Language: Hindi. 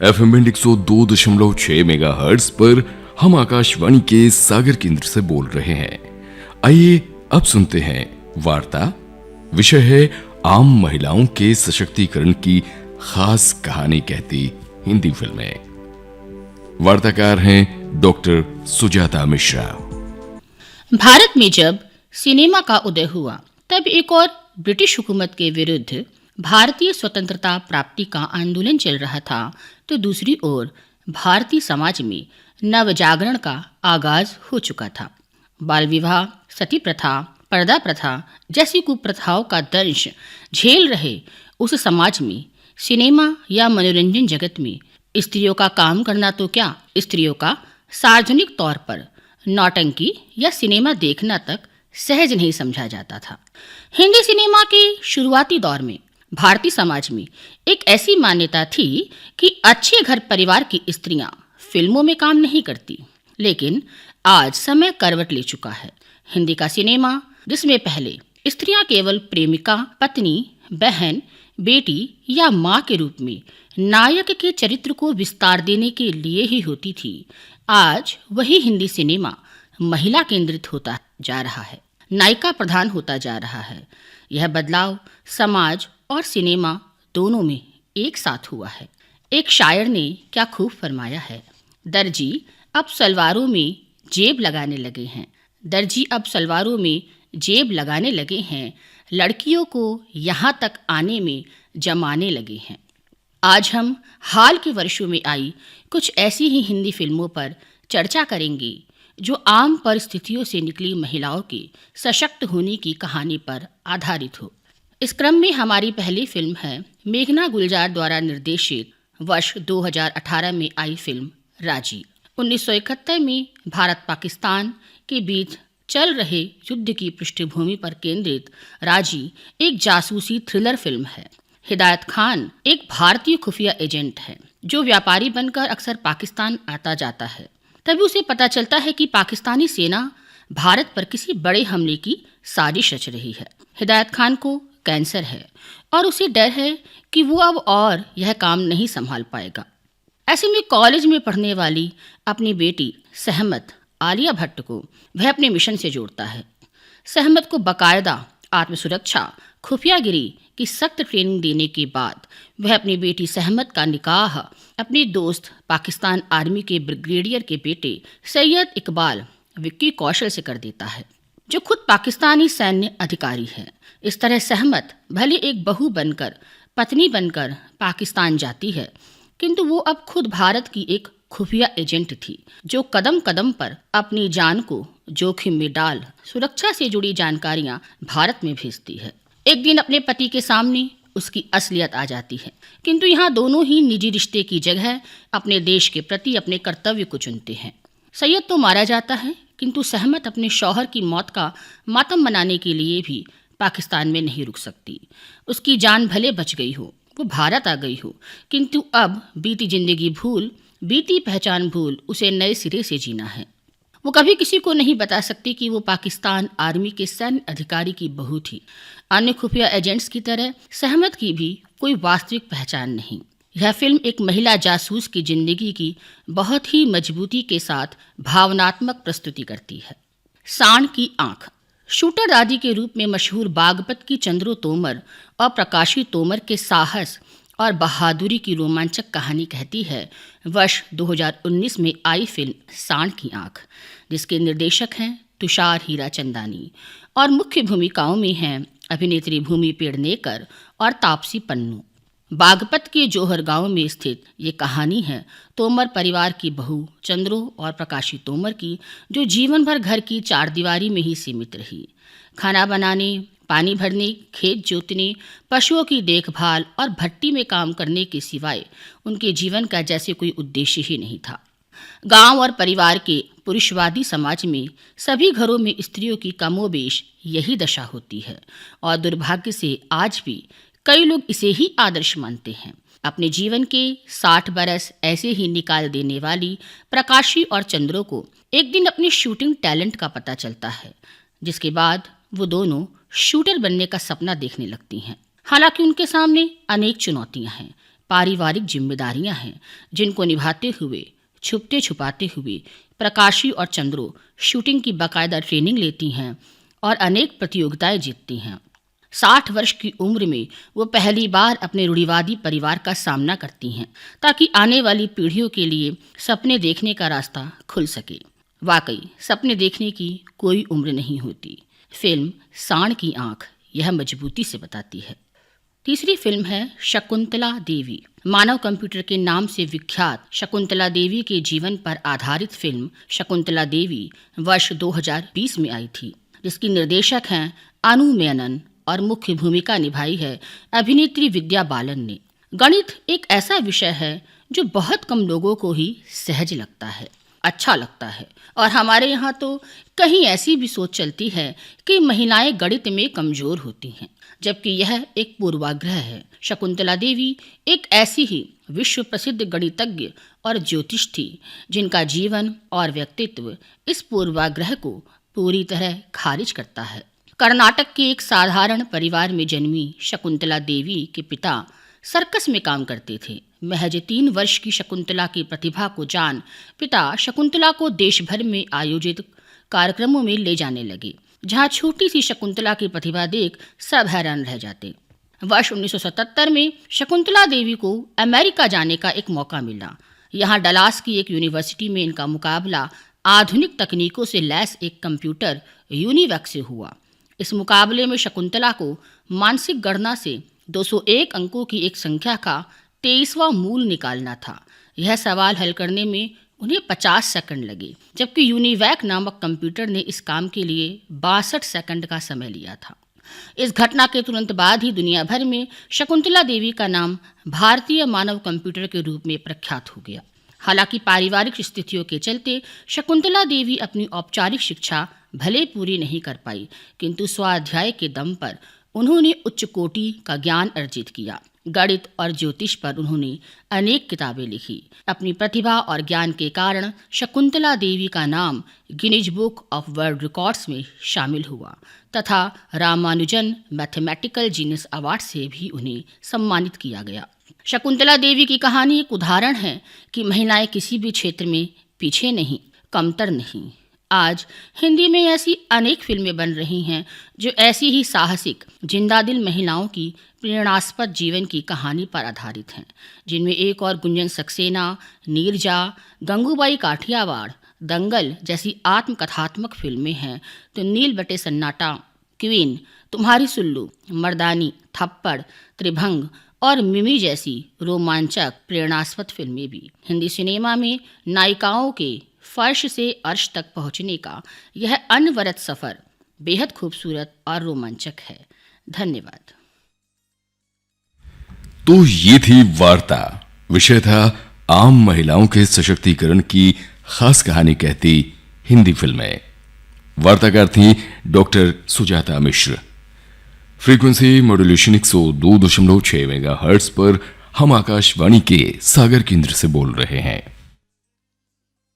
FM 102.6 मेगाहर्ट्ज पर हम आकाशवाणी के सागर केंद्र से बोल रहे हैं। आइए अब सुनते हैं वार्ता। विषय है आम महिलाओं के सशक्तिकरण की खास कहानी कहती हिंदी फिल्में। वार्ताकार हैं डॉक्टर सुजाता मिश्रा। भारत में जब सिनेमा का उदय हुआ तब एक और ब्रिटिश हुकूमत के विरुद्ध भारतीय स्वतंत्रता प्राप्ति का आंदोलन चल रहा था, तो दूसरी ओर भारतीय समाज में नवजागरण का आगाज हो चुका था। बाल विवाह, सती प्रथा, पर्दा प्रथा जैसी कुप्रथाओं का दंश झेल रहे उस समाज में सिनेमा या मनोरंजन जगत में स्त्रियों का काम करना तो क्या, स्त्रियों का सार्वजनिक तौर पर नौटंकी या सिनेमा देखना तक सहज नहीं समझा जाता था। हिंदी सिनेमा के शुरुआती दौर में भारतीय समाज में एक ऐसी मान्यता थी कि अच्छे घर परिवार की स्त्रियां फिल्मों में काम नहीं करती। लेकिन आज समय करवट ले चुका है। हिंदी का सिनेमा, जिसमें पहले स्त्रियां केवल प्रेमिका, पत्नी, बहन, बेटी या मां के रूप में नायक के चरित्र को विस्तार देने के लिए ही होती थी, आज वही हिंदी सिनेमा महिला केंद्रित होता जा रहा है, नायिका प्रधान होता जा रहा है। यह बदलाव समाज और सिनेमा दोनों में एक साथ हुआ है। एक शायर ने क्या खूब फरमाया है, दर्जी अब सलवारों में जेब लगाने लगे हैं, दर्जी अब सलवारों में जेब लगाने लगे हैं, लड़कियों को यहाँ तक आने में जमाने लगे हैं। आज हम हाल के वर्षों में आई कुछ ऐसी ही हिंदी फिल्मों पर चर्चा करेंगे जो आम परिस्थितियों से निकली महिलाओं के सशक्त होने की कहानी पर आधारित हो। इस क्रम में हमारी पहली फिल्म है मेघना गुलजार द्वारा निर्देशित वर्ष 2018 में आई फिल्म राजी। 1971 में भारत पाकिस्तान के बीच चल रहे युद्ध की पृष्ठभूमि पर केंद्रित राजी एक जासूसी थ्रिलर फिल्म है। हिदायत खान एक भारतीय खुफिया एजेंट है जो व्यापारी बनकर अक्सर पाकिस्तान आता जाता है। तभी उसे पता चलता है कि पाकिस्तानी सेना भारत पर किसी बड़े हमले की साजिश रच रही है। हिदायत खान को कैंसर है और उसे डर है कि वो अब और यह काम नहीं संभाल पाएगा। ऐसे में कॉलेज में पढ़ने वाली अपनी बेटी सहमत आलिया भट्ट को वह अपने मिशन से जोड़ता है। सहमत को बाकायदा आत्मसुरक्षा, खुफियागिरी की सख्त ट्रेनिंग देने के बाद वह अपनी बेटी सहमत का निकाह अपने दोस्त पाकिस्तान आर्मी के ब्रिगेडियर के बेटे सैयद इकबाल विक्की कौशल से कर देता है, जो खुद पाकिस्तानी सैन्य अधिकारी है। इस तरह सहमत भले एक बहू बनकर, पत्नी बनकर पाकिस्तान जाती है, किंतु वो अब खुद भारत की एक खुफिया एजेंट थी जो कदम कदम पर अपनी जान को जोखिम में डाल सुरक्षा से जुड़ी जानकारियां भारत में भेजती है। एक दिन अपने पति के सामने उसकी असलियत आ जाती है, किंतु यहाँ दोनों ही निजी रिश्ते की जगह अपने देश के प्रति अपने कर्तव्य को चुनते हैं। सैयद तो मारा जाता है, किंतु सहमत अपने शौहर की मौत का मातम मनाने के लिए भी पाकिस्तान में नहीं रुक सकती। उसकी जान भले बच गई हो, वो भारत आ गई हो, किंतु अब बीती जिंदगी भूल, बीती पहचान भूल उसे नए सिरे से जीना है। वो कभी किसी को नहीं बता सकती कि वो पाकिस्तान आर्मी के सैन्य अधिकारी की बहू थी। अन्य खुफिया एजेंट्स की तरह सहमत की भी कोई वास्तविक पहचान नहीं। यह फिल्म एक महिला जासूस की जिंदगी की बहुत ही मजबूती के साथ भावनात्मक प्रस्तुति करती है। सांड की आंख। शूटर दादी के रूप में मशहूर बागपत की चंद्रो तोमर और प्रकाशी तोमर के साहस और बहादुरी की रोमांचक कहानी कहती है वर्ष 2019 में आई फिल्म सांड की आंख, जिसके निर्देशक हैं तुषार हीराचंदानी और मुख्य भूमिकाओं में हैं अभिनेत्री भूमि पेडनेकर और तापसी पन्नू। बागपत के जोहर गांव में स्थित ये कहानी है तोमर परिवार की बहू चंद्रो और प्रकाशी तोमर की, जो जीवन भर घर की चारदीवारी में ही सीमित रही। खाना बनाने, पानी भरने, खेत जोतने, पशुओं की देखभाल और भट्टी में काम करने के सिवाय उनके जीवन का जैसे कोई उद्देश्य ही नहीं था। गांव और परिवार के पुरुषवादी समाज में सभी घरों में स्त्रियों की कमोबेश यही दशा होती है और दुर्भाग्य से आज भी कई लोग इसे ही आदर्श मानते हैं। अपने जीवन के 60 बरस ऐसे ही निकाल देने वाली प्रकाशी और चंद्रो को एक दिन अपने शूटिंग टैलेंट का पता चलता है, जिसके बाद वो दोनों शूटर बनने का सपना देखने लगती हैं। हालांकि उनके सामने अनेक चुनौतियां हैं। पारिवारिक जिम्मेदारियां हैं जिनको निभाते हुए छुपते छुपाते हुए प्रकाशी और चंद्रो शूटिंग की बाकायदा ट्रेनिंग लेती हैं और अनेक प्रतियोगिताएं जीतती हैं। 60 वर्ष की उम्र में वो पहली बार अपने रूढ़िवादी परिवार का सामना करती हैं ताकि आने वाली पीढ़ियों के लिए सपने देखने का रास्ता खुल सके। वाकई सपने देखने की कोई उम्र नहीं होती। फिल्म सांड की आंख यह मजबूती से बताती है। तीसरी फिल्म है शकुंतला देवी। मानव कंप्यूटर के नाम से विख्यात शकुंतला देवी के जीवन पर आधारित फिल्म शकुंतला देवी वर्ष 2020 में आई थी, जिसकी निर्देशक हैं अनु मेनन और मुख्य भूमिका निभाई है अभिनेत्री विद्या बालन ने। गणित एक ऐसा विषय है जो बहुत कम लोगों को ही सहज लगता है, अच्छा लगता है, और हमारे यहाँ तो कहीं ऐसी भी सोच चलती है कि महिलाएं गणित में कमजोर होती हैं, जबकि यह एक पूर्वाग्रह है। शकुंतला देवी एक ऐसी ही विश्व प्रसिद्ध गणितज्ञ और ज्योतिष थी जिनका जीवन और व्यक्तित्व इस पूर्वाग्रह को पूरी तरह खारिज करता है। कर्नाटक के एक साधारण परिवार में जन्मी शकुंतला देवी के पिता सर्कस में काम करते थे। महज 3 वर्ष की शकुंतला की प्रतिभा को जान पिता शकुंतला को देश भर में आयोजित कार्यक्रमों में ले जाने लगे, जहां छोटी सी शकुंतला की प्रतिभा देख सब हैरान रह जाते। वर्ष 1977 में शकुंतला देवी को अमेरिका जाने का एक मौका मिला। यहाँ डलास की एक यूनिवर्सिटी में इनका मुकाबला आधुनिक तकनीकों से लैस एक कंप्यूटर यूनिवैक से हुआ। इस मुकाबले में शकुंतला को मानसिक गणना से 201 अंकों की एक संख्या का 23वां मूल निकालना था। यह सवाल हल करने में उन्हें 50 सेकंड लगे, जबकि यूनिवैक नामक कंप्यूटर ने इस काम के लिए 62 सेकंड का समय लिया था। इस घटना के तुरंत बाद ही दुनिया भर में शकुंतला देवी का नाम भारतीय मानव कंप्यूटर के रूप में प्रख्यात हो गया। हालांकि पारिवारिक स्थितियों के चलते शकुंतला देवी अपनी औपचारिक शिक्षा भले पूरी नहीं कर पाई, किंतु स्वाध्याय के दम पर उन्होंने उच्च कोटि का ज्ञान अर्जित किया। गणित और ज्योतिष पर उन्होंने अनेक किताबें लिखी। अपनी प्रतिभा और ज्ञान के कारण शकुंतला देवी का नाम Guinness book of world records में शामिल हुआ तथा रामानुजन मैथमेटिकल जीनियस अवार्ड से भी उन्हें सम्मानित किया गया। शकुंतला देवी की कहानी एक उदाहरण है कि महिलाएं किसी भी क्षेत्र में पीछे नहीं, कमतर नहीं। आज हिंदी में ऐसी अनेक फिल्में बन रही हैं जो ऐसी ही साहसिक जिंदादिल महिलाओं की प्रेरणास्पद जीवन की कहानी पर आधारित हैं, जिनमें एक और गुंजन सक्सेना, नीरजा, गंगूबाई काठियावाड़, दंगल जैसी आत्मकथात्मक फिल्में हैं, तो नील बटे सन्नाटा, क्वीन, तुम्हारी सुल्लू, मर्दानी, थप्पड़, त्रिभंग और मिमी जैसी रोमांचक प्रेरणास्पद फिल्में भी। हिंदी सिनेमा में नायिकाओं के फर्श से अर्श तक पहुंचने का यह अनवरत सफर बेहद खूबसूरत और रोमांचक है। धन्यवाद। तो ये थी वार्ता। विषय था आम महिलाओं के सशक्तिकरण की खास कहानी कहती हिंदी फिल्में। वार्ताकार थी डॉक्टर सुजाता मिश्र। फ्रीक्वेंसी मॉड्यूलेशन 102.6 मेगाहर्ट्ज पर हम आकाशवाणी के सागर केंद्र से बोल रहे हैं।